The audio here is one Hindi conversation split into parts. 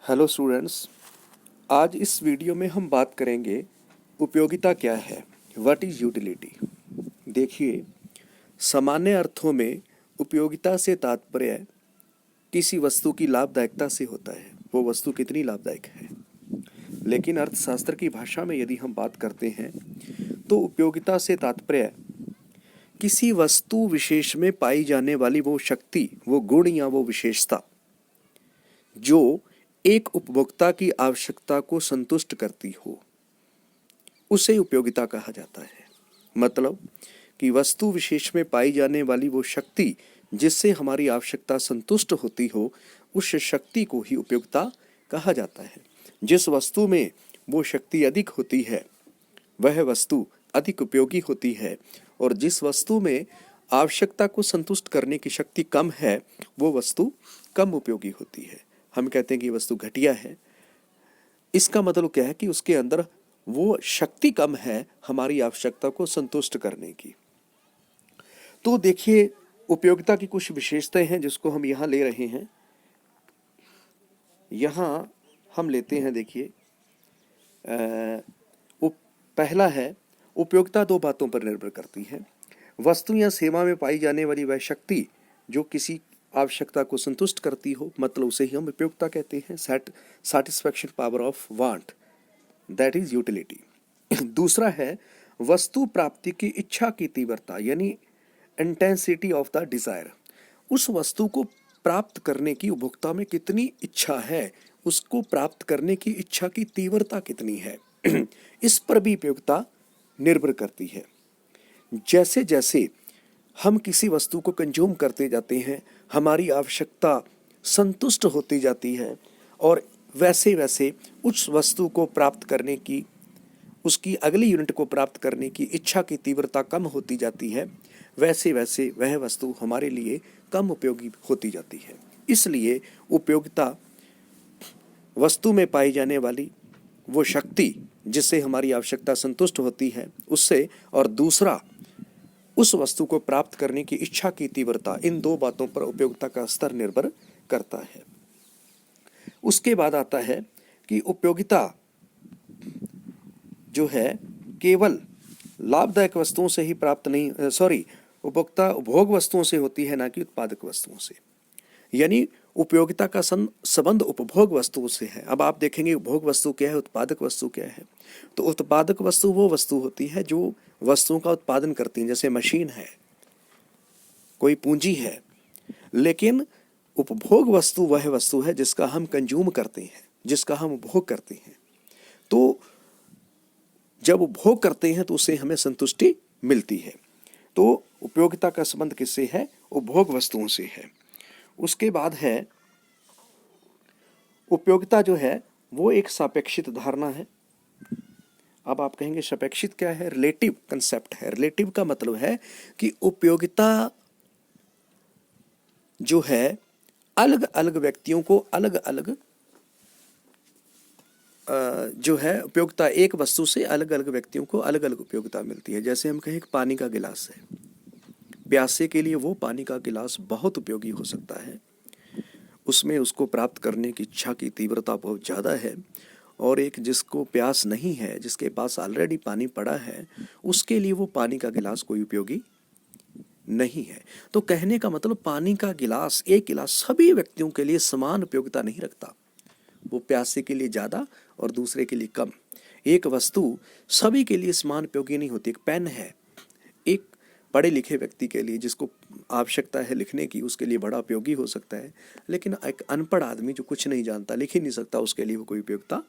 हेलो स्टूडेंट्स, आज इस वीडियो में हम बात करेंगे उपयोगिता क्या है, व्हाट इज़ यूटिलिटी। देखिए, सामान्य अर्थों में उपयोगिता से तात्पर्य किसी वस्तु की लाभदायकता से होता है, वो वस्तु कितनी लाभदायक है। लेकिन अर्थशास्त्र की भाषा में यदि हम बात करते हैं तो उपयोगिता से तात्पर्य किसी वस्तु विशेष में पाई जाने वाली वो शक्ति, वो गुण या वो विशेषता जो एक उपभोक्ता की आवश्यकता को संतुष्ट करती हो, उसे उपयोगिता कहा जाता है। मतलब कि वस्तु विशेष में पाई जाने वाली वो शक्ति जिससे हमारी आवश्यकता संतुष्ट होती हो, उस शक्ति को ही उपयोगिता कहा जाता है। जिस वस्तु में वो शक्ति अधिक होती है वह वस्तु अधिक उपयोगी होती है, और जिस वस्तु में आवश्यकता को संतुष्ट करने की शक्ति कम है वो वस्तु कम उपयोगी होती है। हम कहते हैं कि वस्तु घटिया है, इसका मतलब क्या है कि उसके अंदर वो शक्ति कम है हमारी आवश्यकता को संतुष्ट करने की। तो देखिए, उपयोगिता की कुछ विशेषताएं हैं जिसको हम यहाँ ले रहे हैं। यहाँ हम लेते हैं, देखिए, पहला है, उपयोगिता दो बातों पर निर्भर करती है। वस्तु या सेवा में पाई जाने वाली वह शक्ति जो किसी आवश्यकता को संतुष्ट करती हो, मतलब उसे ही हम उपयोगिता कहते हैं। Satisfaction power of want, that is utility. दूसरा है वस्तु प्राप्ति की इच्छा की तीव्रता, यानी इंटेंसिटी ऑफ द डिजायर। उस वस्तु को प्राप्त करने की उपभोक्ता में कितनी इच्छा है, उसको प्राप्त करने की इच्छा की तीव्रता कितनी है, इस पर भी उपयोगिता निर्भर करती है। जैसे जैसे हम किसी वस्तु को कंज्यूम करते जाते हैं, हमारी आवश्यकता संतुष्ट होती जाती है, और वैसे वैसे उस वस्तु को प्राप्त करने की, उसकी अगली यूनिट को प्राप्त करने की इच्छा की तीव्रता कम होती जाती है, वैसे वैसे वह वस्तु हमारे लिए कम उपयोगी होती जाती है। इसलिए उपयोगिता वस्तु में पाई जाने वाली वो शक्ति जिससे हमारी आवश्यकता संतुष्ट होती है उससे, और दूसरा उस वस्तु को प्राप्त करने की इच्छा की तीव्रता, इन दो बातों पर उपयोगिता का स्तर निर्भर करता है। उसके बाद आता है कि उपयोगिता जो है केवल लाभदायक वस्तुओं से ही प्राप्त नहीं, उपभोक्ता उपभोग वस्तुओं से होती है, ना कि उत्पादक वस्तुओं से। यानी उपयोगिता का संबंध उपभोग वस्तुओं से है। अब आप देखेंगे उपभोग वस्तु क्या है, उत्पादक वस्तु क्या है। तो उत्पादक वस्तु वो वस्तु होती है जो वस्तुओं का उत्पादन करती है, जैसे मशीन है, कोई पूंजी है। लेकिन उपभोग वस्तु वह वस्तु है जिसका हम कंज्यूम करते हैं, जिसका हम उपभोग करते हैं। तो जब उपभोग करते हैं तो उससे हमें संतुष्टि मिलती है। तो उपयोगिता का संबंध किससे है? उपभोग वस्तुओं से है। उसके बाद है, उपयोगिता जो है वो एक सापेक्षित धारणा है। अब आप कहेंगे सापेक्षित क्या है? रिलेटिव कंसेप्ट है। रिलेटिव का मतलब है कि उपयोगिता जो है अलग अलग व्यक्तियों को अलग अलग जो है उपयोगिता, एक वस्तु से अलग अलग व्यक्तियों को अलग अलग उपयोगिता मिलती है। जैसे हम कहें पानी का गिलास है, प्यासे के लिए वो पानी का गिलास बहुत उपयोगी हो सकता है, उसमें उसको प्राप्त करने की इच्छा की तीव्रता बहुत ज़्यादा है। और एक जिसको प्यास नहीं है, जिसके पास ऑलरेडी पानी पड़ा है, उसके लिए वो पानी का गिलास कोई उपयोगी नहीं है। तो कहने का मतलब पानी का गिलास, एक गिलास सभी व्यक्तियों के लिए समान उपयोगिता नहीं रखता। वो प्यासे के लिए ज़्यादा और दूसरे के लिए कम। एक वस्तु सभी के लिए समान उपयोगी नहीं होती। एक पेन है, एक पढ़े लिखे व्यक्ति के लिए जिसको आवश्यकता है लिखने की, उसके लिए बड़ा उपयोगी हो सकता है। लेकिन एक अनपढ़ आदमी जो कुछ नहीं जानता, लिख ही नहीं सकता, उसके लिए वो कोई उपयोगिता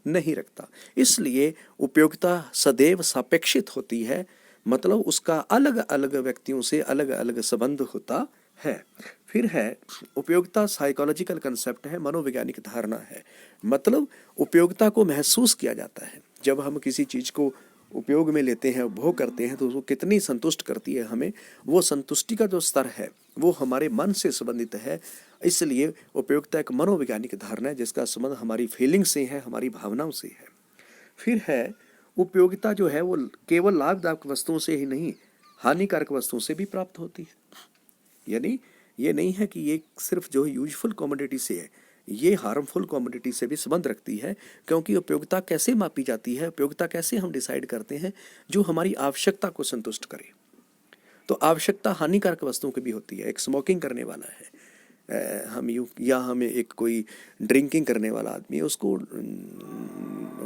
नहीं रखता। इसलिए उपयोगिता सदैव सापेक्षित होती है, मतलब उसका अलग अलग व्यक्तियों से अलग अलग संबंध होता है। फिर है, उपयोगिता साइकोलॉजिकल कंसेप्ट है, मनोवैज्ञानिक धारणा है। मतलब उपयोगिता को महसूस किया जाता है। जब हम किसी चीज़ को उपयोग में लेते हैं, उपभोग करते हैं, तो उसको कितनी संतुष्ट करती है हमें, वो संतुष्टि का जो स्तर है वो हमारे मन से संबंधित है। इसलिए उपयोगिता एक मनोवैज्ञानिक धारणा है जिसका संबंध हमारी फीलिंग से है, हमारी भावनाओं से है। फिर है, उपयोगिता जो है वो केवल लाभदायक वस्तुओं से ही नहीं, हानिकारक वस्तुओं से भी प्राप्त होती है। यानी ये नहीं है कि ये सिर्फ जो यूजफुल कमोडिटी से है, ये हार्मफुल कमोडिटी से भी संबंध रखती है, क्योंकि उपयोगिता कैसे मापी जाती है, उपयोगिता कैसे हम डिसाइड करते हैं, जो हमारी आवश्यकता को संतुष्ट करे। तो आवश्यकता हानिकारक वस्तुओं की भी होती है। एक स्मोकिंग करने वाला है, हमें एक कोई ड्रिंकिंग करने वाला आदमी है, उसको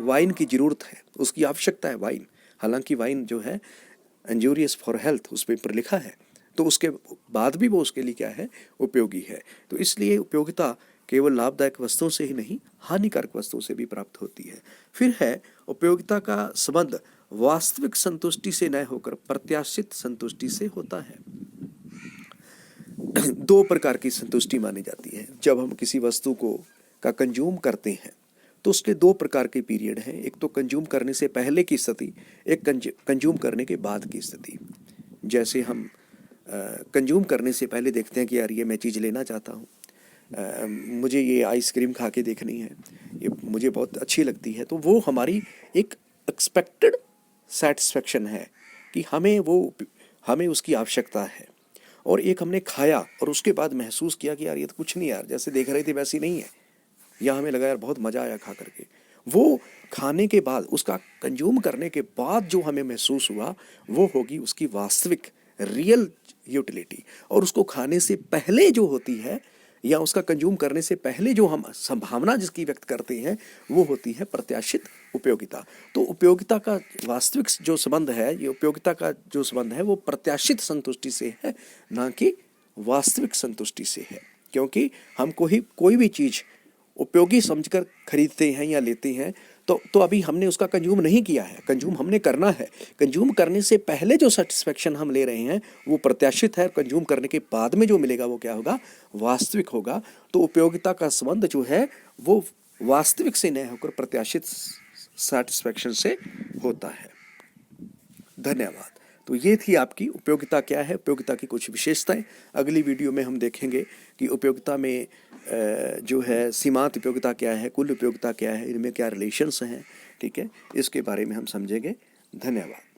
वाइन की ज़रूरत है, उसकी आवश्यकता है वाइन, हालांकि वाइन जो है इंजूरियस फॉर हेल्थ उस पर लिखा है, तो उसके बाद भी वो उसके लिए क्या है, उपयोगी है। तो इसलिए उपयोगिता केवल लाभदायक वस्तुओं से ही नहीं, हानिकारक वस्तुओं से भी प्राप्त होती है। फिर है उपयोगिता का संबंध वास्तविक संतुष्टि से न होकर प्रत्याशित संतुष्टि से होता है। दो प्रकार की संतुष्टि मानी जाती है। जब हम किसी वस्तु को का कंज्यूम करते हैं तो उसके दो प्रकार के पीरियड हैं, एक तो कंज्यूम करने से पहले की स्थिति, एक कंज्यूम करने के बाद की स्थिति। जैसे हम कंज्यूम करने से पहले देखते हैं कि यार ये मैं चीज़ लेना चाहता हूँ, मुझे ये आइसक्रीम खा के देखनी है, ये मुझे बहुत अच्छी लगती है, तो वो हमारी एक एक्सपेक्टेड सेटिस्फेक्शन है कि हमें उसकी आवश्यकता है। और एक हमने खाया और उसके बाद महसूस किया कि यार ये तो कुछ नहीं, यार जैसे देख रहे थे वैसी नहीं है, या हमें लगा यार बहुत मज़ा आया खा करके। वो खाने के बाद, उसका कंज्यूम करने के बाद जो हमें महसूस हुआ, वो होगी उसकी वास्तविक रियल यूटिलिटी। और उसको खाने से पहले जो होती है, या उसका कंज्यूम करने से पहले जो हम संभावना जिसकी व्यक्त करते हैं, वो होती है प्रत्याशित उपयोगिता। तो उपयोगिता का वास्तविक जो संबंध है, ये उपयोगिता का जो संबंध है वो प्रत्याशित संतुष्टि से है, ना कि वास्तविक संतुष्टि से है। क्योंकि हम कोई भी चीज़ उपयोगी समझकर खरीदते हैं या लेते हैं, तो अभी हमने उसका कंज्यूम नहीं किया है, कंज्यूम हमने करना है। कंज्यूम करने से पहले जो सेटिस्फेक्शन हम ले रहे हैं वो प्रत्याशित है, कंज्यूम करने के बाद में जो मिलेगा वो क्या होगा, वास्तविक होगा। तो उपयोगिता का संबंध जो है वो वास्तविक से न होकर प्रत्याशित सेटिस्फेक्शन से होता है। धन्यवाद। तो ये थी आपकी उपयोगिता क्या है, उपयोगिता की कुछ विशेषताएं। अगली वीडियो में हम देखेंगे कि उपयोगिता में जो है सीमांत उपयोगिता क्या है, कुल उपयोगिता क्या है, इनमें क्या रिलेशंस हैं, ठीक है, इसके बारे में हम समझेंगे। धन्यवाद।